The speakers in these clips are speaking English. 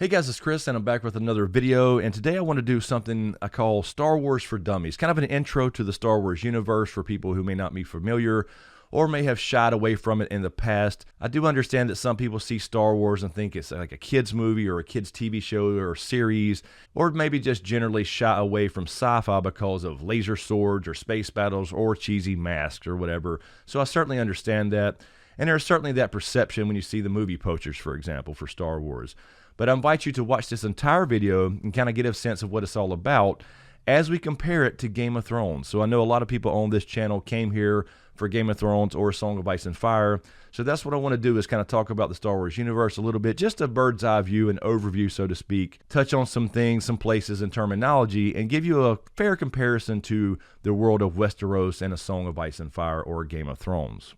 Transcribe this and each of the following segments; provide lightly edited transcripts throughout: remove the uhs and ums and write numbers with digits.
Hey guys, it's Chris and I'm back with another video, and today I want to do something I call Star Wars for Dummies. Kind of an intro to the Star Wars universe for people who may not be familiar or may have shied away from it in the past. I do understand that some people see Star Wars and think it's like a kid's movie or a kid's TV show or series, or maybe just generally shy away from sci-fi because of laser swords or space battles or cheesy masks or whatever. So I certainly understand that, and there's certainly that perception when you see the movie posters, for example, for Star Wars. But I invite you to watch this entire video and kind of get a sense of what it's all about as we compare it to Game of Thrones. So I know a lot of people on this channel came here for Game of Thrones or Song of Ice and Fire. So that's what I want to do, is kind of talk about the Star Wars universe a little bit, just a bird's eye view, an overview, so to speak, touch on some things, some places and terminology, and give you a fair comparison to the world of Westeros and A Song of Ice and Fire or Game of Thrones.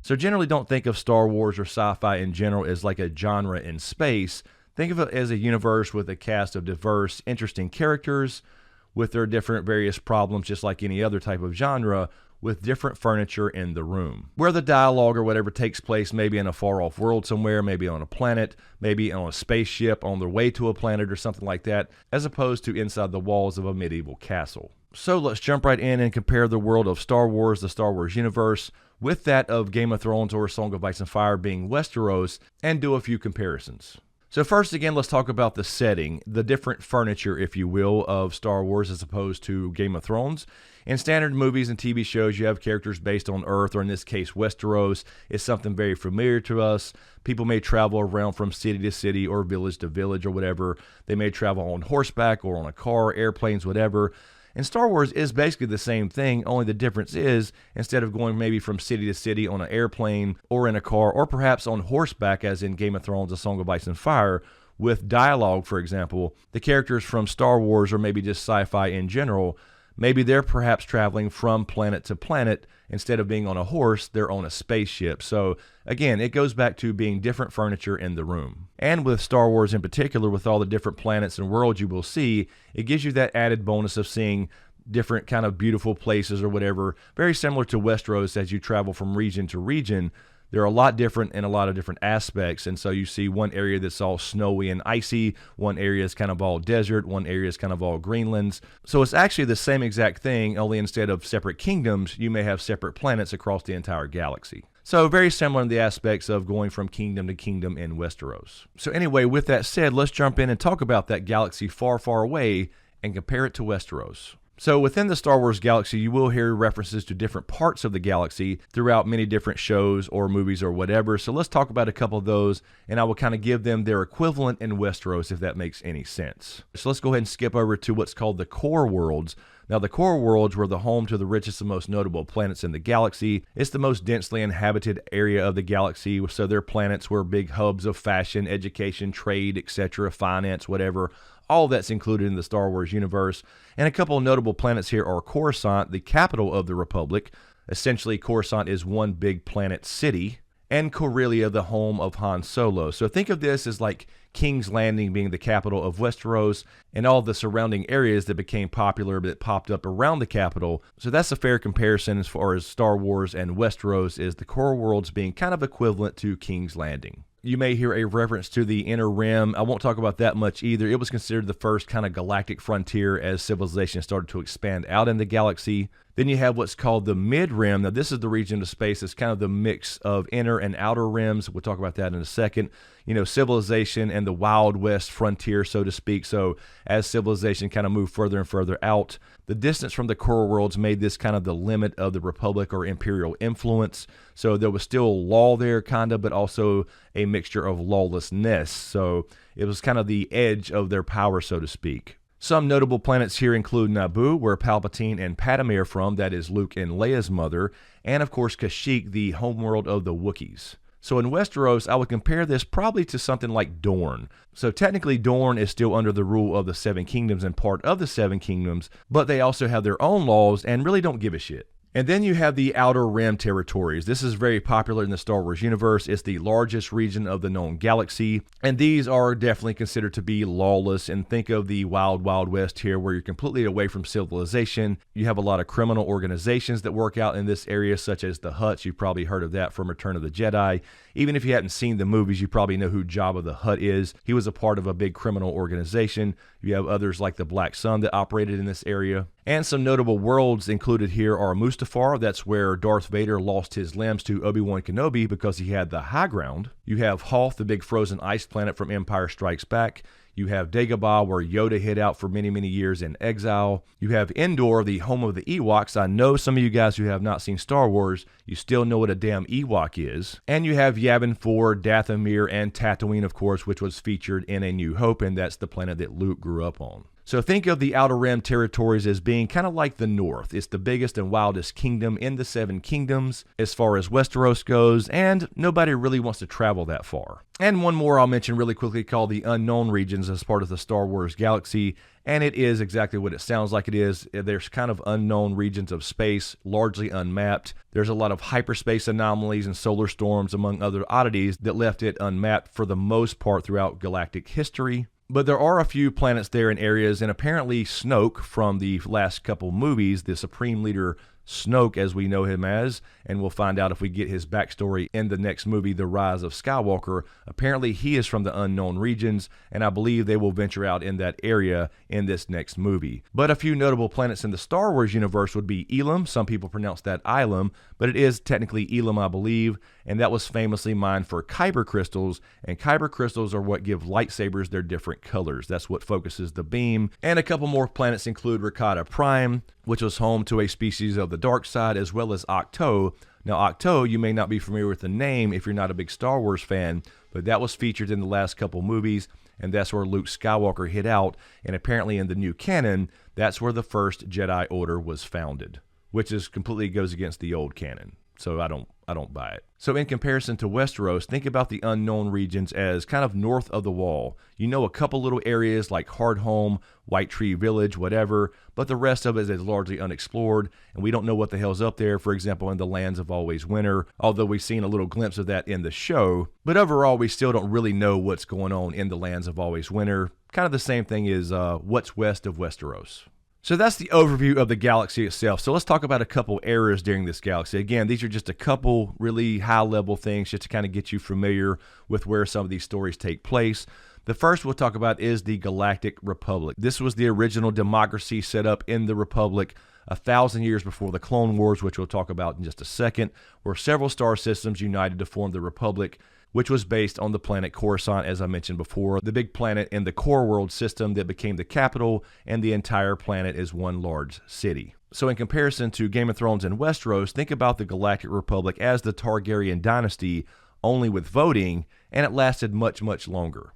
So generally don't think of Star Wars or sci-fi in general as like a genre in space. Think of it as a universe with a cast of diverse, interesting characters with their different various problems, just like any other type of genre, with different furniture in the room. Where the dialogue or whatever takes place maybe in a far-off world somewhere, maybe on a planet, maybe on a spaceship on their way to a planet or something like that, as opposed to inside the walls of a medieval castle. So let's jump right in and compare the world of Star Wars, the Star Wars universe, with that of Game of Thrones or Song of Ice and Fire being Westeros, and do a few comparisons. So first again, let's talk about the setting, the different furniture, if you will, of Star Wars as opposed to Game of Thrones. In standard movies and TV shows, you have characters based on Earth, or in this case, Westeros. It's something very familiar to us. People may travel around from city to city or village to village or whatever. They may travel on horseback or on a car, airplanes, whatever. And Star Wars is basically the same thing, only the difference is, instead of going maybe from city to city on an airplane or in a car, or perhaps on horseback as in Game of Thrones, A Song of Ice and Fire, with dialogue, for example, the characters from Star Wars, or maybe just sci-fi in general, maybe they're perhaps traveling from planet to planet. Instead of being on a horse, they're on a spaceship. So again, it goes back to being different furniture in the room. And with Star Wars in particular, with all the different planets and worlds you will see, it gives you that added bonus of seeing different kind of beautiful places or whatever, very similar to Westeros. As you travel from region to region, they're a lot different in a lot of different aspects. And so you see one area that's all snowy and icy, one area is kind of all desert, one area is kind of all Greenlands. So it's actually the same exact thing, only instead of separate kingdoms, you may have separate planets across the entire galaxy. So very similar in the aspects of going from kingdom to kingdom in Westeros. So anyway, with that said, let's jump in and talk about that galaxy far, far away and compare it to Westeros. So within the Star Wars galaxy, you will hear references to different parts of the galaxy throughout many different shows or movies or whatever. So let's talk about a couple of those, and I will kind of give them their equivalent in Westeros, if that makes any sense. So let's go ahead and skip over to what's called the core worlds. Now, the core worlds were the home to the richest and most notable planets in the galaxy. It's the most densely inhabited area of the galaxy, so their planets were big hubs of fashion, education, trade, etc., finance, whatever. All that's included in the Star Wars universe. And a couple of notable planets here are Coruscant, the capital of the Republic. Essentially, Coruscant is one big planet city. And Corellia, the home of Han Solo. So think of this as like King's Landing being the capital of Westeros, and all the surrounding areas that became popular that popped up around the capital. So that's a fair comparison as far as Star Wars and Westeros, is the core worlds being kind of equivalent to King's Landing. You may hear a reference to the Inner Rim. I won't talk about that much either. It was considered the first kind of galactic frontier as civilization started to expand out in the galaxy. Then you have what's called the Mid-Rim. Now, this is the region of space that's kind of the mix of inner and outer rims. We'll talk about that in a second. You know, civilization and the Wild West frontier, so to speak. So as civilization kind of moved further and further out, the distance from the core worlds made this kind of the limit of the Republic or imperial influence. So there was still law there, kind of, but also a mixture of lawlessness. So it was kind of the edge of their power, so to speak. Some notable planets here include Naboo, where Palpatine and Padme are from, that is Luke and Leia's mother, and of course Kashyyyk, the homeworld of the Wookiees. So in Westeros, I would compare this probably to something like Dorne. So technically Dorne is still under the rule of the Seven Kingdoms and part of the Seven Kingdoms, but they also have their own laws and really don't give a shit. And then you have the Outer Rim territories. This is very popular in the Star Wars universe. It's the largest region of the known galaxy, and these are definitely considered to be lawless. And think of the Wild Wild West here, where you're completely away from civilization. You have a lot of criminal organizations that work out in this area, such as the Hutts. You've probably heard of that from Return of the Jedi. Even if you hadn't seen the movies, you probably know who Jabba the Hutt is. He was a part of a big criminal organization. You have others like the Black Sun that operated in this area. And some notable worlds included here are Mustafar. That's where Darth Vader lost his limbs to Obi-Wan Kenobi because he had the high ground. You have Hoth, the big frozen ice planet from Empire Strikes Back. You have Dagobah, where Yoda hid out for many, many years in exile. You have Endor, the home of the Ewoks. I know some of you guys who have not seen Star Wars, you still know what a damn Ewok is. And you have Yavin 4, Dathomir, and Tatooine, of course, which was featured in A New Hope, and that's the planet that Luke grew up on. So think of the Outer Rim territories as being kind of like the North. It's the biggest and wildest kingdom in the Seven Kingdoms as far as Westeros goes, and nobody really wants to travel that far. And one more I'll mention really quickly called the Unknown Regions as part of the Star Wars galaxy, and it is exactly what it sounds like it is. There's kind of unknown regions of space, largely unmapped. There's a lot of hyperspace anomalies and solar storms, among other oddities, that left it unmapped for the most part throughout galactic history. But there are a few planets there in areas, and apparently Snoke from the last couple movies, the Supreme Leader Snoke as we know him as, and we'll find out if we get his backstory in the next movie, The Rise of Skywalker. Apparently he is from the unknown regions, and I believe they will venture out in that area in this next movie. But a few notable planets in the Star Wars universe would be Elam. Some people pronounce that Ilum, but it is technically Elam, I believe, and that was famously mined for Kyber crystals, and Kyber crystals are what give lightsabers their different colors. That's what focuses the beam. And a couple more planets include Rakata Prime, which was home to a species of the dark side, as well as Octo. Now, Octo, you may not be familiar with the name if you're not a big Star Wars fan, but that was featured in the last couple movies, and that's where Luke Skywalker hid out, and apparently in the new canon, that's where the first Jedi Order was founded, which is completely goes against the old canon. So I don't buy it. So in comparison to Westeros, think about the unknown regions as kind of north of the wall. You know, a couple little areas like Hardhome, White Tree Village, whatever, but the rest of it is largely unexplored, and we don't know what the hell's up there, for example, in the Lands of Always Winter, although we've seen a little glimpse of that in the show. But overall, we still don't really know what's going on in the Lands of Always Winter. Kind of the same thing as what's west of Westeros. So that's the overview of the galaxy itself. So let's talk about a couple eras during this galaxy. Again, these are just a couple really high-level things just to kind of get you familiar with where some of these stories take place. The first we'll talk about is the Galactic Republic. This was the original democracy set up in the Republic 1,000 years before the Clone Wars, which we'll talk about in just a second, where several star systems united to form the Republic, which was based on the planet Coruscant, as I mentioned before, the big planet in the core world system that became the capital, and the entire planet is one large city. So in comparison to Game of Thrones and Westeros, think about the Galactic Republic as the Targaryen dynasty, only with voting, and it lasted much, much longer.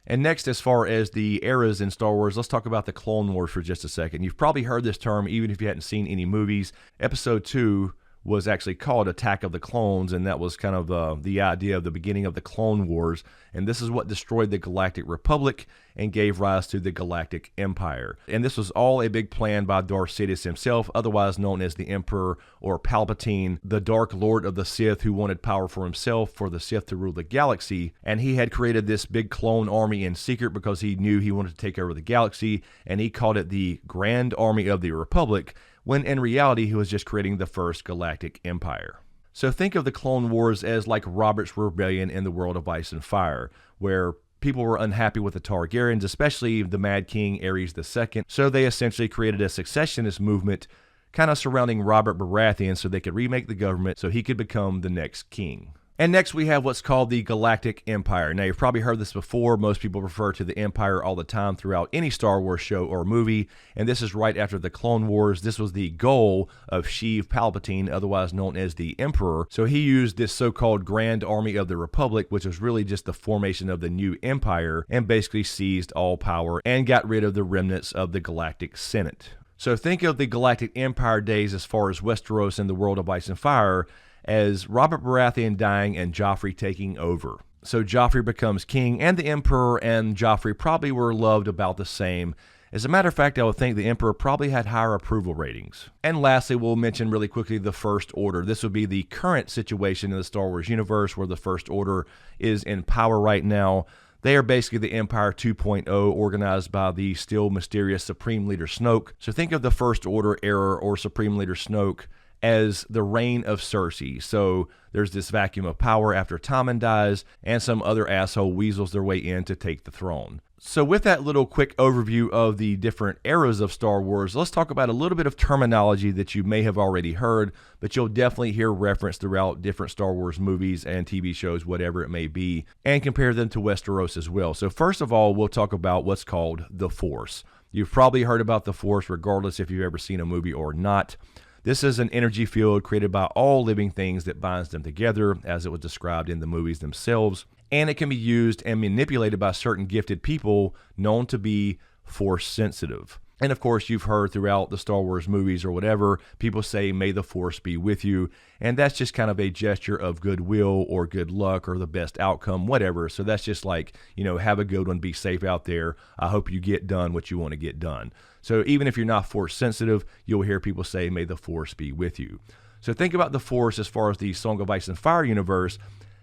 And next, as far as the eras in Star Wars, let's talk about the Clone Wars for just a second. You've probably heard this term, even if you hadn't seen any movies. Episode 2 was actually called Attack of the Clones, and that was kind of the idea of the beginning of the Clone Wars, and this is what destroyed the Galactic Republic and gave rise to the Galactic Empire. And this was all a big plan by Darth Sidious himself, otherwise known as the Emperor or Palpatine, the Dark Lord of the Sith who wanted power for himself, for the Sith to rule the galaxy, and he had created this big clone army in secret because he knew he wanted to take over the galaxy, and he called it the Grand Army of the Republic, when in reality he was just creating the first Galactic Empire. So think of the Clone Wars as like Robert's Rebellion in the world of Ice and Fire, where people were unhappy with the Targaryens, especially the Mad King Aerys II, so they essentially created a successionist movement kind of surrounding Robert Baratheon so they could remake the government so he could become the next king. And next we have what's called the Galactic Empire. Now, you've probably heard this before. Most people refer to the Empire all the time throughout any Star Wars show or movie, and this is right after the Clone Wars. This was the goal of Sheev Palpatine, otherwise known as the Emperor. So he used this so-called Grand Army of the Republic, which was really just the formation of the new empire, and basically seized all power and got rid of the remnants of the Galactic Senate. So think of the Galactic Empire days as far as Westeros and the world of Ice and Fire as Robert Baratheon dying and Joffrey taking over. So Joffrey becomes king, and the Emperor and Joffrey probably were loved about the same. As a matter of fact, I would think the Emperor probably had higher approval ratings. And lastly, we'll mention really quickly the First Order. This would be the current situation in the Star Wars universe where the First Order is in power right now. They are basically the Empire 2.0, organized by the still mysterious Supreme Leader Snoke. So think of the First Order era or Supreme Leader Snoke as the reign of Cersei. So there's this vacuum of power after Tommen dies, and some other asshole weasels their way in to take the throne. So with that little quick overview of the different eras of Star Wars, let's talk about a little bit of terminology that you may have already heard, but you'll definitely hear referenced throughout different Star Wars movies and TV shows, whatever it may be, and compare them to Westeros as well. So first of all, we'll talk about what's called the Force. You've probably heard about the Force regardless if you've ever seen a movie or not. This is an energy field created by all living things that binds them together, as it was described in the movies themselves. And it can be used and manipulated by certain gifted people known to be Force sensitive. And of course, you've heard throughout the Star Wars movies or whatever, people say, "May the Force be with you." And that's just kind of a gesture of goodwill or good luck or the best outcome, whatever. So that's just like, have a good one, be safe out there. I hope you get done what you want to get done. So even if you're not Force sensitive, you'll hear people say, "May the Force be with you." So think about the Force as far as the Song of Ice and Fire universe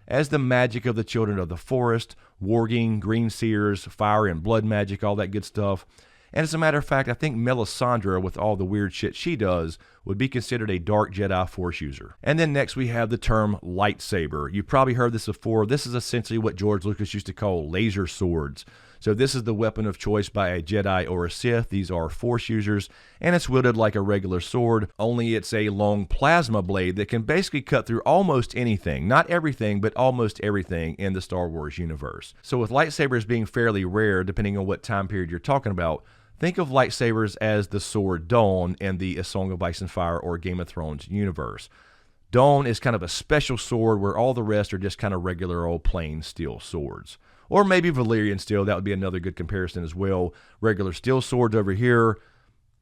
as the magic of the children of the forest, warging, green seers, fire and blood magic, all that good stuff. And as a matter of fact, I think Melisandre, with all the weird shit she does, would be considered a dark Jedi Force user. And then next we have the term lightsaber. You've probably heard this before. This is essentially what George Lucas used to call laser swords. So this is the weapon of choice by a Jedi or a Sith. These are Force users, and it's wielded like a regular sword, only it's a long plasma blade that can basically cut through almost anything. Not everything, but almost everything in the Star Wars universe. So with lightsabers being fairly rare, depending on what time period you're talking about, think of lightsabers as the sword Dawn in the A Song of Ice and Fire or Game of Thrones universe. Dawn is kind of a special sword where all the rest are just kind of regular old plain steel swords. Or maybe Valyrian steel, that would be another good comparison as well. Regular steel swords over here,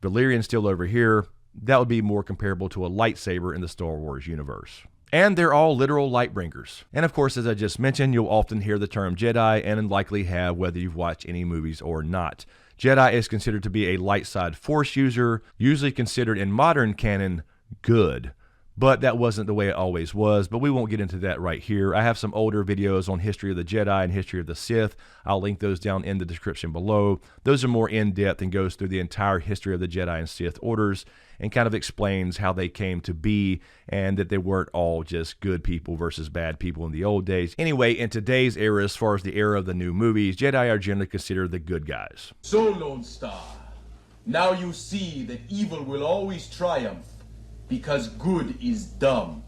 Valyrian steel over here. That would be more comparable to a lightsaber in the Star Wars universe. And they're all literal light bringers. And of course, as I just mentioned, you'll often hear the term Jedi and likely have whether you've watched any movies or not. Jedi is considered to be a light side Force user, usually considered in modern canon good. But that wasn't the way it always was, but we won't get into that right here. I have some older videos on history of the Jedi and history of the Sith. I'll link those down in the description below. Those are more in-depth and goes through the entire history of the Jedi and Sith orders and kind of explains how they came to be and that they weren't all just good people versus bad people in the old days. Anyway, in today's era, as far as the era of the new movies, Jedi are generally considered the good guys. So, Lone Star, now you see that evil will always triumph. Because good is dumb.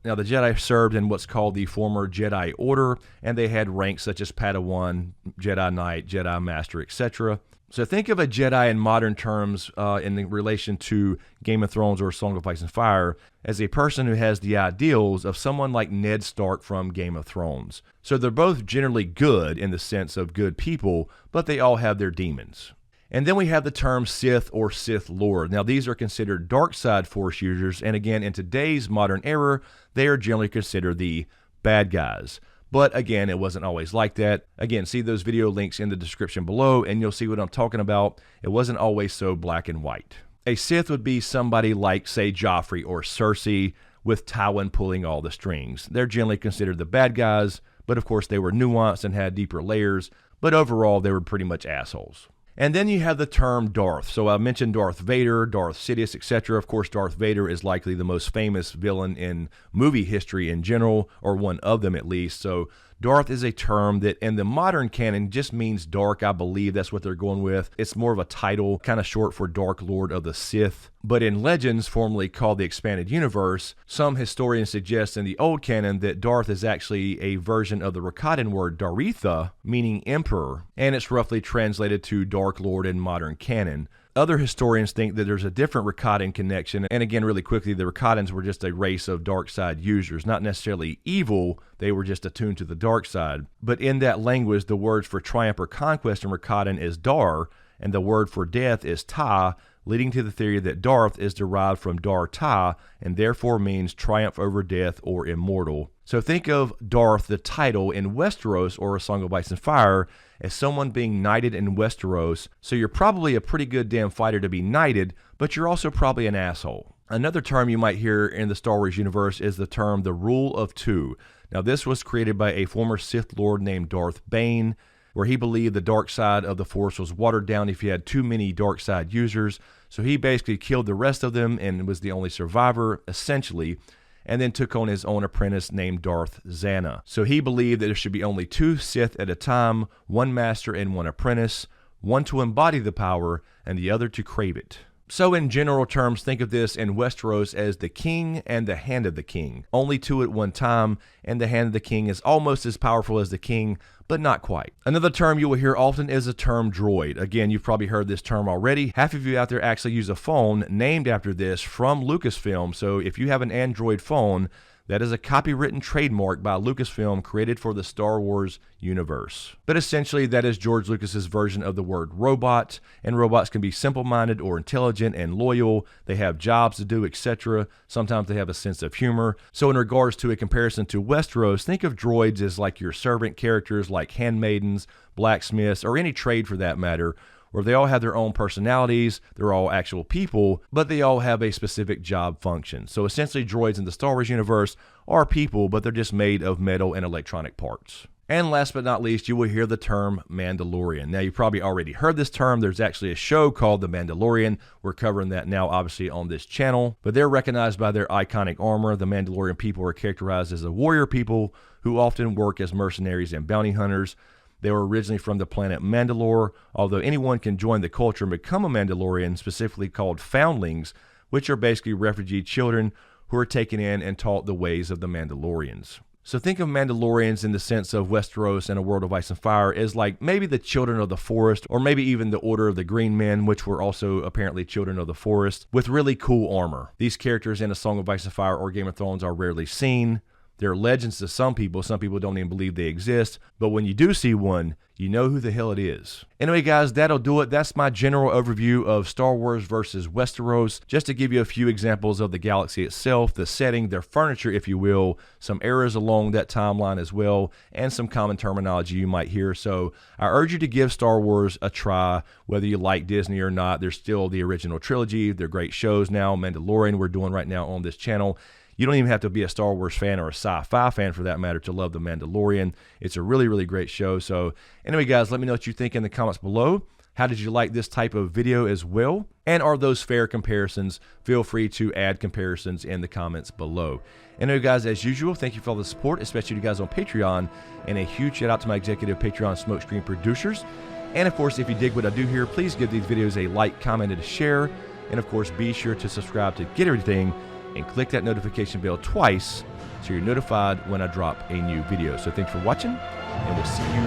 Now, the Jedi served in what's called the former Jedi Order, and they had ranks such as Padawan, Jedi Knight, Jedi Master, etc. So think of a Jedi in modern terms in relation to Game of Thrones or Song of Ice and Fire as a person who has the ideals of someone like Ned Stark from Game of Thrones. So they're both generally good in the sense of good people, but they all have their demons. And then we have the term Sith or Sith Lord. Now, these are considered dark side Force users, and again, in today's modern era, they are generally considered the bad guys. But again, it wasn't always like that. Again, see those video links in the description below, and you'll see what I'm talking about. It wasn't always so black and white. A Sith would be somebody like, say, Joffrey or Cersei, with Tywin pulling all the strings. They're generally considered the bad guys, but of course they were nuanced and had deeper layers, but overall they were pretty much assholes. And then you have the term Darth. So I mentioned Darth Vader, Darth Sidious, etc. Of course, Darth Vader is likely the most famous villain in movie history in general, or one of them at least. So Darth is a term that in the modern canon just means dark. I believe that's what they're going with. It's more of a title, kind of short for Dark Lord of the Sith. But in Legends, formerly called the Expanded Universe, some historians suggest in the old canon that Darth is actually a version of the Rakatan word Daritha, meaning emperor, and it's roughly translated to Dark Lord in modern canon. Other historians think that there's a different Rakatan connection, and again, really quickly, the Rakatans were just a race of dark side users, not necessarily evil, they were just attuned to the dark side. But in that language, the words for triumph or conquest in Rakatan is Dar, and the word for death is Ta, leading to the theory that Darth is derived from Dar-Ta and therefore means triumph over death or immortal. So think of Darth, the title, in Westeros or A Song of Ice and Fire as someone being knighted in Westeros, so you're probably a pretty good damn fighter to be knighted, but you're also probably an asshole. Another term you might hear in the Star Wars universe is the term the Rule of Two. Now this was created by a former Sith Lord named Darth Bane, where he believed the dark side of the Force was watered down if you had too many dark side users, so he basically killed the rest of them and was the only survivor, essentially, and then took on his own apprentice named Darth Zannah. So he believed that there should be only 2 Sith at a time, one master and one apprentice, one to embody the power and the other to crave it. So in general terms, think of this in Westeros as the king and the hand of the king. Only 2 at one time, and the hand of the king is almost as powerful as the king, but not quite. Another term you will hear often is the term droid. Again, you've probably heard this term already. Half of you out there actually use a phone named after this from Lucasfilm. So if you have an Android phone, that is a copywritten trademark by Lucasfilm created for the Star Wars universe. But essentially, that is George Lucas's version of the word robot, and robots can be simple-minded or intelligent and loyal. They have jobs to do, etc. Sometimes they have a sense of humor. So in regards to a comparison to Westeros, think of droids as like your servant characters like handmaidens, blacksmiths, or any trade for that matter, where they all have their own personalities, they're all actual people, but they all have a specific job function. So essentially droids in the Star Wars universe are people, but they're just made of metal and electronic parts. And last but not least, you will hear the term Mandalorian. Now, you probably already heard this term. There's actually a show called The Mandalorian. We're covering that now, obviously, on this channel. But they're recognized by their iconic armor. The Mandalorian people are characterized as a warrior people who often work as mercenaries and bounty hunters. They were originally from the planet Mandalore, although anyone can join the culture and become a Mandalorian, specifically called foundlings, which are basically refugee children who are taken in and taught the ways of the Mandalorians. So think of Mandalorians in the sense of Westeros and A World of Ice and Fire as like maybe the children of the forest, or maybe even the Order of the Green Men, which were also apparently children of the forest, with really cool armor. These characters in A Song of Ice and Fire or Game of Thrones are rarely seen. They're legends to some people don't even believe they exist, but when you do see one, you know who the hell it is. Anyway guys, that'll do it. That's my general overview of Star Wars versus Westeros, just to give you a few examples of the galaxy itself, the setting, their furniture if you will, some eras along that timeline as well, and some common terminology you might hear. So I urge you to give Star Wars a try, whether you like Disney or not. There's still the original trilogy. They're great shows now. Mandalorian we're doing right now on this channel. You don't even have to be a Star Wars fan or a sci-fi fan for that matter to love The Mandalorian. It's a really, really great show. So anyway, guys, let me know what you think in the comments below. How did you like this type of video as well? And are those fair comparisons? Feel free to add comparisons in the comments below. Anyway, guys, as usual, thank you for all the support, especially you guys on Patreon. And a huge shout out to my executive Patreon SmokeScreen producers. And of course, if you dig what I do here, please give these videos a like, comment, and a share. And of course, be sure to subscribe to get everything, and click that notification bell twice so you're notified when I drop a new video. So thanks for watching, and we'll see you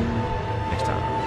next time.